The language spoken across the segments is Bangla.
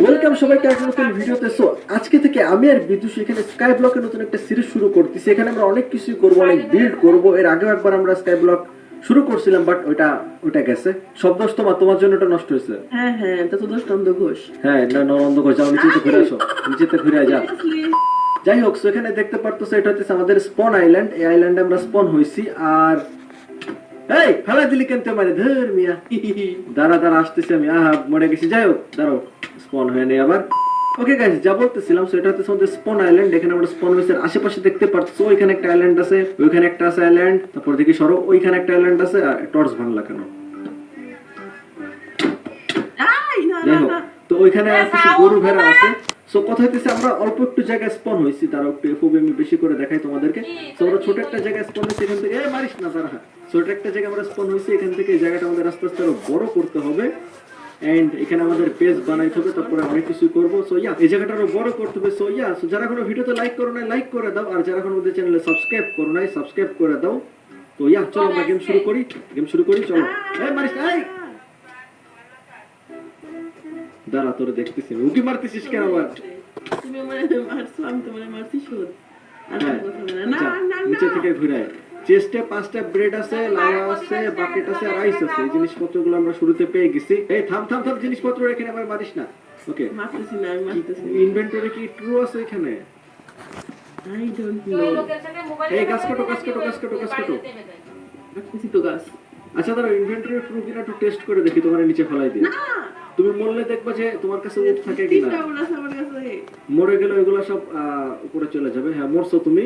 ওয়েলকাম সবাইকে একটা নতুন ভিডিওতে। সো আজকে থেকে আমি আর বিদুষ এখানে স্কাই ব্লকের নতুন একটা সিরিজ শুরু করতেছি। এখানে আমরা অনেক কিছুই করব, অনেক বিল্ড করব। এর আগে একবার আমরা স্কাই ব্লক শুরু করছিলাম, বাট ওইটা গেছে। সব দোষ তোমার জন্য ওটা নষ্ট হয়েছে। হ্যাঁ হ্যাঁ, এটা তো দোষ নন্দ ঘোষ। হ্যাঁ, না নন্দ ঘোষ, যাও নিচেতে ঘুরে আসো, নিচেতে ঘুরে যা। যাই হোক, সো এখানে দেখতে পারতেছো এটা হচ্ছে আমাদের স্পন আইল্যান্ড। এই আইল্যান্ডে আমরা স্পন হইছি। আর এই ফেলা দিলি কেন তোমারে, ধর মিয়া। দাঁড়া আসতেছি আমি, আহা মরে গেছি। যাই হোক, দাঁড়াও, স্পন হয়ে নেই আবার। ওকে গাইস, যা বলতেছিলাম সেটা হচ্ছে আমাদের স্পন আইল্যান্ড। এখানে আমরা স্পন হয়েছে, আশেপাশে দেখতে পাচ্ছো ওইখানে একটা আইল্যান্ড আছে, ওইখানে একটা আছে আইল্যান্ড, তারপর দেখি সরো ওইখানে একটা আইল্যান্ড আছে। আর টর্চ ভাঙলা কেন? যাই হোক, তো ওইখানে কিছু গরু ভেড়া আছে। সো কথা হইতেছে আমরা অল্প একটু জায়গায় স্পন হইছি, তার একটু এফওবি আমি বেশি করে দেখাই তোমাদেরকে। সো আমরা ছোট একটা জায়গায় স্পন হইছি, এখান থেকে মারিস না তারা। ছোট একটা জায়গায় আমরা স্পন হইছি, এখান থেকে এই জায়গাটা আমাদের আস্তে আস্তে আরো বড় করতে হবে। এন্ড এখানে আমাদের বেস বানাইতে হবে, তারপরে অনেক কিছু করব। সো ইয়া, এই জায়গাটা আরো বড় করতে হবে। সো ইয়া, সো যারা কোনো ভিডিওতে লাইক করো না লাইক করে দাও, আর যারা কোনো আমাদের চ্যানেলে সাবস্ক্রাইব করো না সাবস্ক্রাইব করে দাও। তো ইয়া, চলো আমরা গেম শুরু করি। চলো, এই মারিস না, এই দাঁড়া, তোরে দেখতেছি। উকি মারতেছিস কেন আবার? তুমি মানে মারছো, আমি তোমারে মারছি শোধ। নিচে থেকে ঘুরায়। চেস্টে 5টা ব্রেড আছে, লাভা আছে, বাকেট আছে, আর আইস আছে। এই জিনিসপত্রগুলো আমরা শুরুতে পেয়ে গেছি। এই থাম জিনিসপত্র এখানে আবার মারিস না। ওকে, মারতেছি না, আমি মারতেছি। ইনভেন্টরি কি ট্রু আছে এখানে? I don't know. এই গাছ কাটো। রাখতেছি তো গাছ। আচ্ছা দাঁড়াও, ইনভেন্টরি ট্রু কিনা একটু টেস্ট করে দেখি, তোমার নিচে ফেলাই দিই। তুমি মরলে দেখবা যে তোমার কাছে উঠ থাকে কিনা। মরে গেলে ওইগুলো সব উপরে চলে যাবে। হ্যাঁ, মরছো তুমি,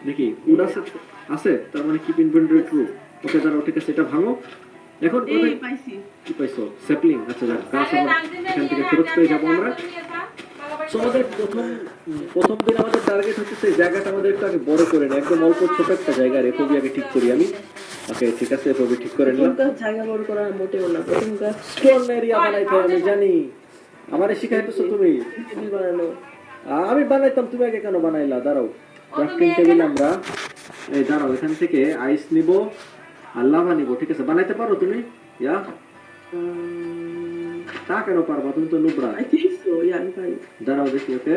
দেখি উড আছে, তার মানে কি ইনভেন্টরি ট্রু। ওকে দাঁড়াও, ঠিক আছে, এটা ভাঙো। এখন কি পাইছো? স্যাপলিং। আচ্ছা যাক, গাছ এখান থেকে ফেরত পেয়ে যাবো আমরা। সো আমাদের প্রথম দিন আমাদের টার্গেট হচ্ছে সেই জায়গাটা আমাদের একটু আগে বড় করে নেই, একদম অল্প ছোট একটা জায়গা। এফওবি আগে ঠিক করি আমি। ওকে ঠিক আছে, এফওবি ঠিক করে নিলাম। জায়গা বড় করা মোটেও না, প্রথম গাছ স্টোন এরিয়া বানাইতে আমি জানি। আমারে শিখাইতেছো তুমি? বানানো আমি বানাইতাম, তুমি আগে কেন বানাইলা? দাঁড়াও, ক্রাফটিং টেবিল আমরা এই দাঁড়াও, এখান থেকে আইস নিব আর লাভা নিব। ঠিক আছে, বানাইতে পারো তুমি? ইয়া, তা কেন পারবা? তুমি তো নুবরা। দাঁড়াও দেখি। ওকে,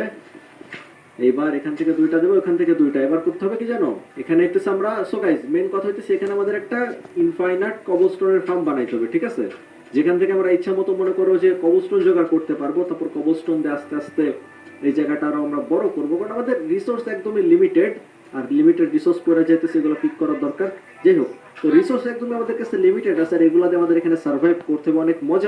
এইবার এখান থেকে 2টা দেবো, এখান থেকে 2টা। এবার করতে হবে কি জানো, এখানে একটু আমরা, সো গাইস মেইন কথা হইতেছে এখানে আমাদের একটা ইনফাইনাইট কবলস্টোনের ফার্ম বানাইতে হবে। ঠিক আছে, যেখান থেকে আমরা ইচ্ছা মতো মনে করো যে কবলস্টোন জোগাড় করতে পারবো। তারপর কবলস্টোন দিয়ে আস্তে আস্তে এই জায়গাটা আরো আমরা বড় করবো, কারণ আমাদের রিসোর্স একদমই লিমিটেড। আর লিমিটেড রিসোর্স করে যাইতেছে, এগুলো পিক করার দরকার। যাই হোক, তো রিসোর্স একদমই আমাদের কাছে লিমিটেড আছে, আর এগুলো দিয়ে আমাদের এখানে সার্ভাইভ করতে হবে, অনেক মজা